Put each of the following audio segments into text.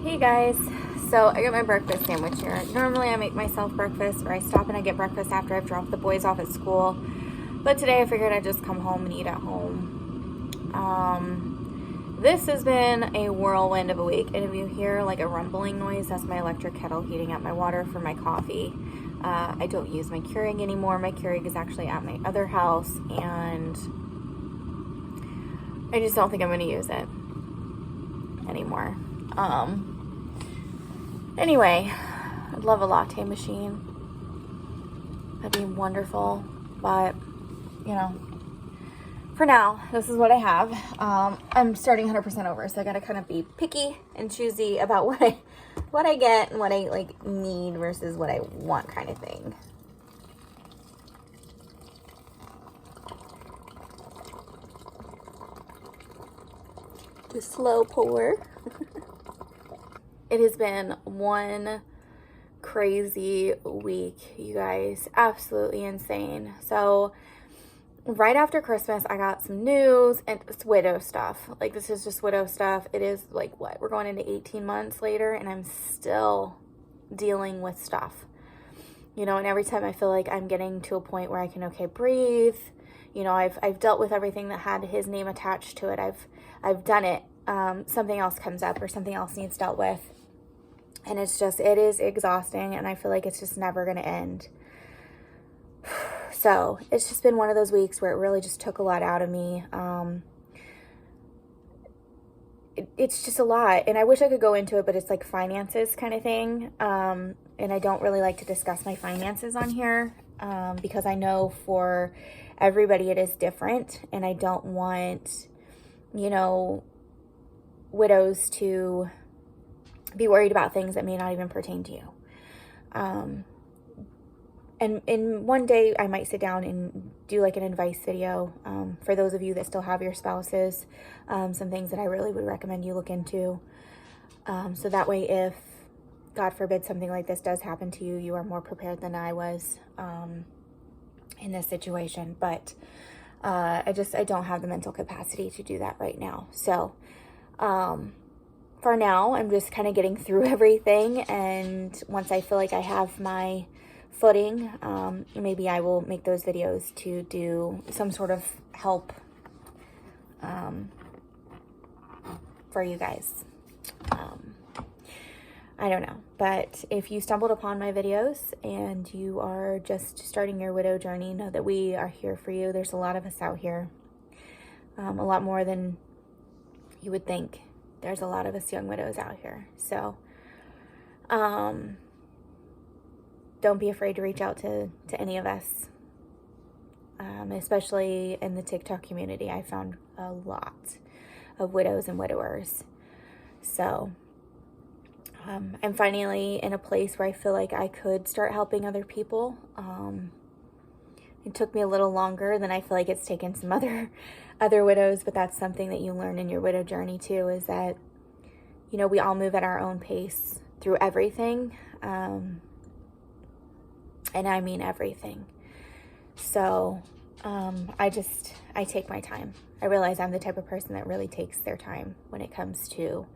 Hey guys, so I got my breakfast sandwich here. Normally I make myself breakfast, or I stop and I get breakfast after I've dropped the boys off at school. But today I figured I'd just come home and eat at home. This has been a whirlwind of a week, and if you hear like a rumbling noise, that's my electric kettle heating up my water for my coffee. I don't use my Keurig anymore. My Keurig is actually at my other house, and I just don't think I'm going to use it anymore. Anyway, I'd love a latte machine. That'd be wonderful, but you know, for now, this is what I have. I'm starting 100% over, so I gotta kind of be picky and choosy about what I get and what I like need versus what I want, kind of thing. The slow pour. It has been one crazy week, you guys. Absolutely insane. So right after Christmas, I got some news, and it's widow stuff. Like, this is just widow stuff. It is like, what, we're going into 18 months later, and I'm still dealing with stuff. You know, and every time I feel like I'm getting to a point where I can, okay, breathe. You know, I've dealt with everything that had his name attached to it. I've done it. Something else comes up, or something else needs dealt with. And it is exhausting, and I feel like it's just never going to end. So it's just been one of those weeks where it really just took a lot out of me. It's just a lot, and I wish I could go into it, but it's like finances kind of thing. And I don't really like to discuss my finances on here, because I know for everybody it is different, and I don't want, you know, widows to be worried about things that may not even pertain to you. And one day I might sit down and do like an advice video for those of you that still have your spouses, some things that I really would recommend you look into. So that way, if God forbid something like this does happen to you, you are more prepared than I was in this situation. But I don't have the mental capacity to do that right now. So for now, I'm just kind of getting through everything, and once I feel like I have my footing, maybe I will make those videos to do some sort of help for you guys. I don't know, but if you stumbled upon my videos and you are just starting your widow journey, know that we are here for you. There's a lot of us out here, a lot more than you would think. There's a lot of us young widows out here. So don't be afraid to reach out to any of us, especially in the TikTok community. I found a lot of widows and widowers. So I'm finally in a place where I feel like I could start helping other people. It took me a little longer than I feel like it's taken some other widows, but that's something that you learn in your widow journey too, is that, you know, we all move at our own pace through everything. And I mean everything. So I take my time. I realize I'm the type of person that really takes their time when it comes to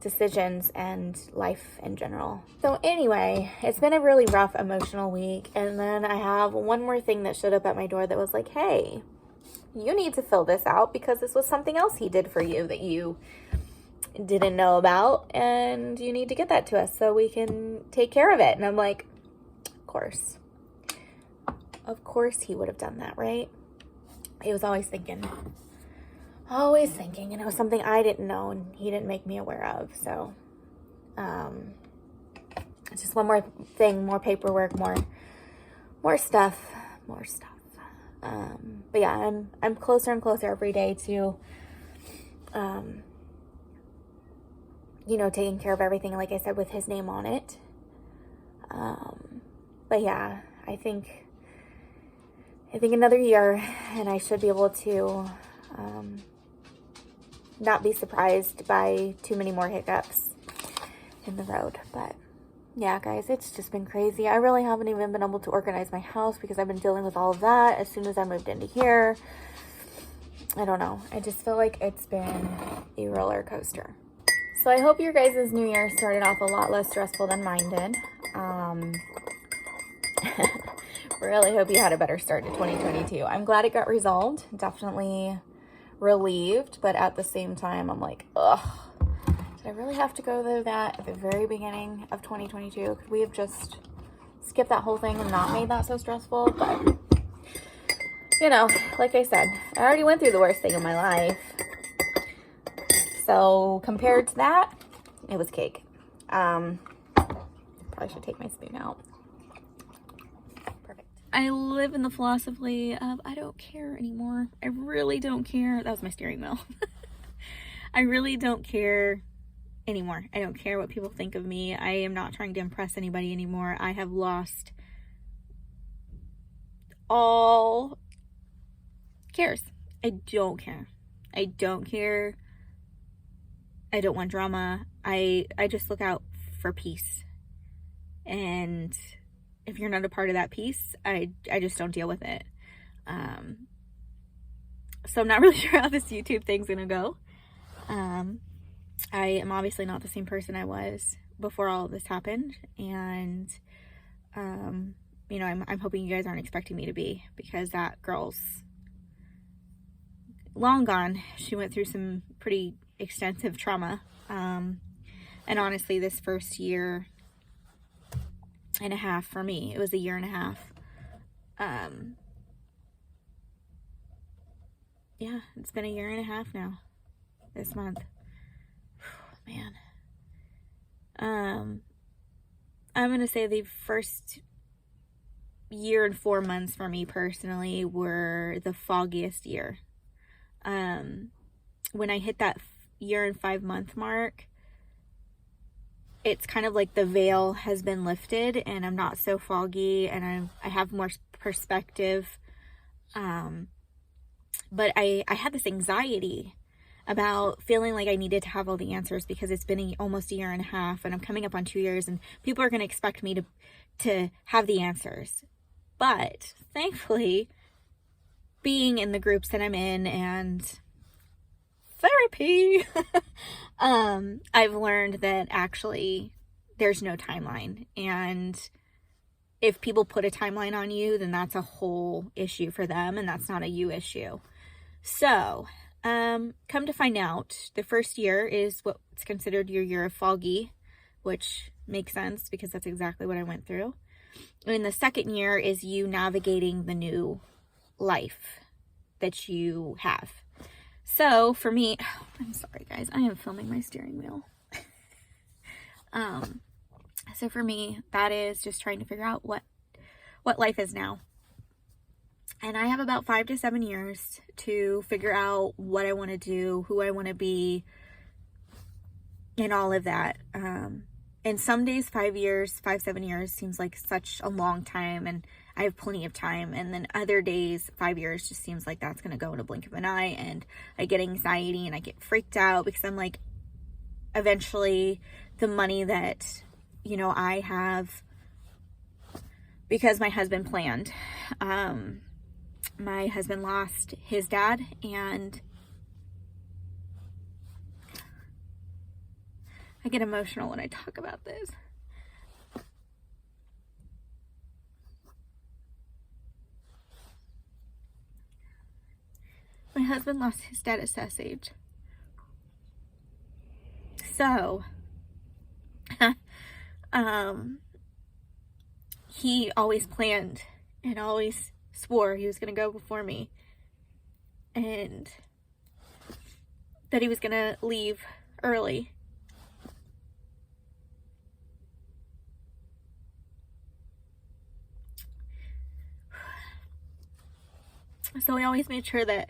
decisions and life in general. So anyway, it's been a really rough emotional week, and then I have one more thing that showed up at my door that was like, hey, you need to fill this out because this was something else he did for you that you didn't know about, and you need to get that to us so we can take care of it. And I'm like, of course he would have done that, right? He was always thinking, and it was something I didn't know and he didn't make me aware of. So it's just one more thing, more paperwork, more stuff. But yeah, I'm closer and closer every day to you know, taking care of everything, like I said, with his name on it. But yeah, I think another year and I should be able to not be surprised by too many more hiccups in the road. But yeah, guys, it's just been crazy. I really haven't even been able to organize my house because I've been dealing with all of that as soon as I moved into here. I don't know. I just feel like it's been a roller coaster. So I hope your guys' new year started off a lot less stressful than mine did. Really hope you had a better start to 2022. I'm glad it got resolved. Definitely relieved, but at the same time, I'm like, ugh, did I really have to go through that at the very beginning of 2022? Could we have just skipped that whole thing and not made that so stressful? But, you know, like I said, I already went through the worst thing in my life. So compared to that, it was cake. Probably should take my spoon out. Perfect. I live in the philosophy of I don't care anymore. I really don't care. That was my steering wheel. I really don't care anymore. I don't care what people think of me. I am not trying to impress anybody anymore. I have lost all cares. I don't care. I don't care. I don't want drama. I just look out for peace. And if you're not a part of that peace, I just don't deal with it. So I'm not really sure how this YouTube thing's gonna go. I am obviously not the same person I was before all of this happened. And, you know, I'm hoping you guys aren't expecting me to be, because that girl's long gone. She went through some pretty extensive trauma. And honestly, this first year and a half for me, it was a year and a half. Yeah, it's been a year and a half now this month. Man. I'm gonna say the first year and 4 months for me personally were the foggiest year. When I hit that year and 5 month mark, it's kind of like the veil has been lifted and I'm not so foggy and I have more perspective. But I had this anxiety about feeling like I needed to have all the answers, because it's been almost a year and a half and I'm coming up on 2 years and people are going to expect me to have the answers. But thankfully, being in the groups that I'm in and therapy, I've learned that actually there's no timeline. And if people put a timeline on you, then that's a whole issue for them and that's not a you issue. So, come to find out, the first year is what's considered your year of foggy, which makes sense because that's exactly what I went through. And the second year is you navigating the new life that you have. So for me, I'm sorry guys, I am filming my steering wheel. So for me, that is just trying to figure out what life is now. And I have about 5 to 7 years to figure out what I want to do, who I want to be, and all of that. And some days 7 years seems like such a long time and I have plenty of time. And then other days, 5 years just seems like that's going to go in a blink of an eye. And I get anxiety and I get freaked out because I'm like, eventually the money that, you know, I have, because my husband planned, my husband lost his dad, and I get emotional when I talk about this. My husband lost his dad at Seth's age. So, he always planned and always swore he was going to go before me and that he was going to leave early. So we always made sure that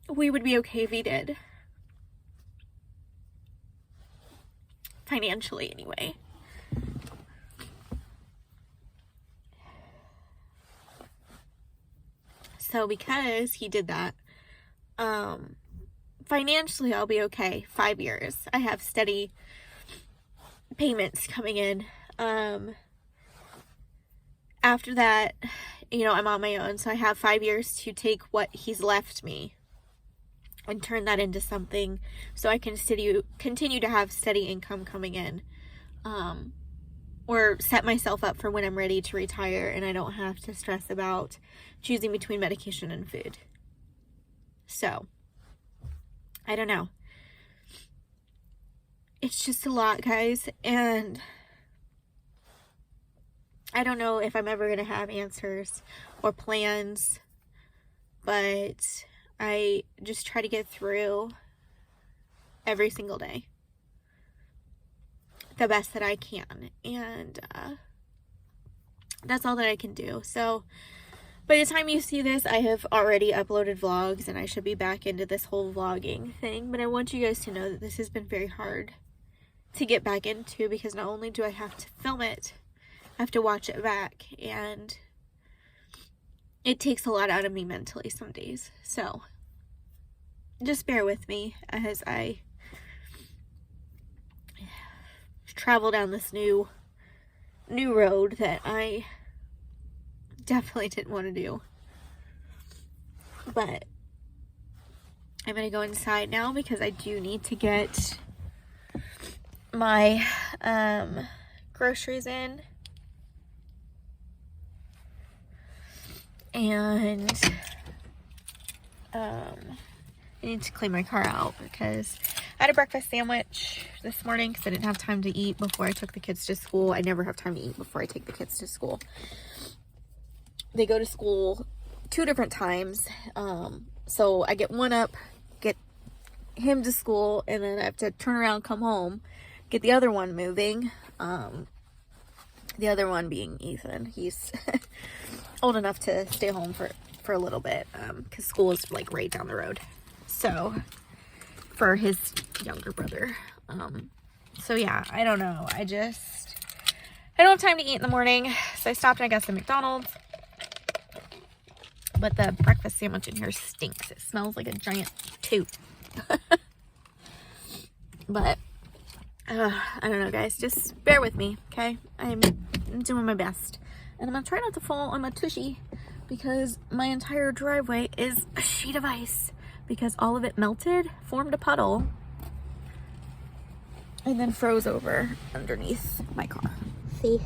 we would be okay if he did. Financially, anyway. So because he did that, financially I'll be okay. 5 years. I have steady payments coming in. After that, you know, I'm on my own. So I have 5 years to take what he's left me and turn that into something so I can continue to have steady income coming in, or set myself up for when I'm ready to retire and I don't have to stress about choosing between medication and food. So, I don't know. It's just a lot, guys, and I don't know if I'm ever going to have answers or plans, but I just try to get through every single day the best that I can, and that's all that I can do. So by the time you see this, I have already uploaded vlogs and I should be back into this whole vlogging thing, but I want you guys to know that this has been very hard to get back into, because not only do I have to film it, I have to watch it back, and it takes a lot out of me mentally some days. So just bear with me as I travel down this new road that I definitely didn't want to do. But I'm gonna go inside now because I do need to get my groceries in, and I need to clean my car out because I had a breakfast sandwich this morning because I didn't have time to eat before I took the kids to school. I never have time to eat before I take the kids to school. They go to school 2 different times. So I get one up, get him to school, and then I have to turn around, come home, get the other one moving. The other one being Ethan. He's old enough to stay home for a little bit because school is like right down the road. So for his younger brother. So yeah, I don't know. I don't have time to eat in the morning. So I stopped and I got some McDonald's. But the breakfast sandwich in here stinks. It smells like a giant toot. But I don't know, guys. Just bear with me, okay? I'm doing my best. And I'm going to try not to fall on my tushy because my entire driveway is a sheet of ice because all of it melted, formed a puddle, and then froze over underneath my car. See?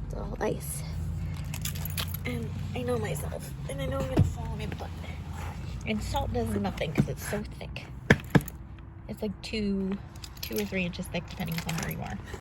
It's all ice. And I know myself, and I know I'm going to fall on my butt. And salt does nothing because it's so thick. It's like 2 or 3 inches thick depending on where you are.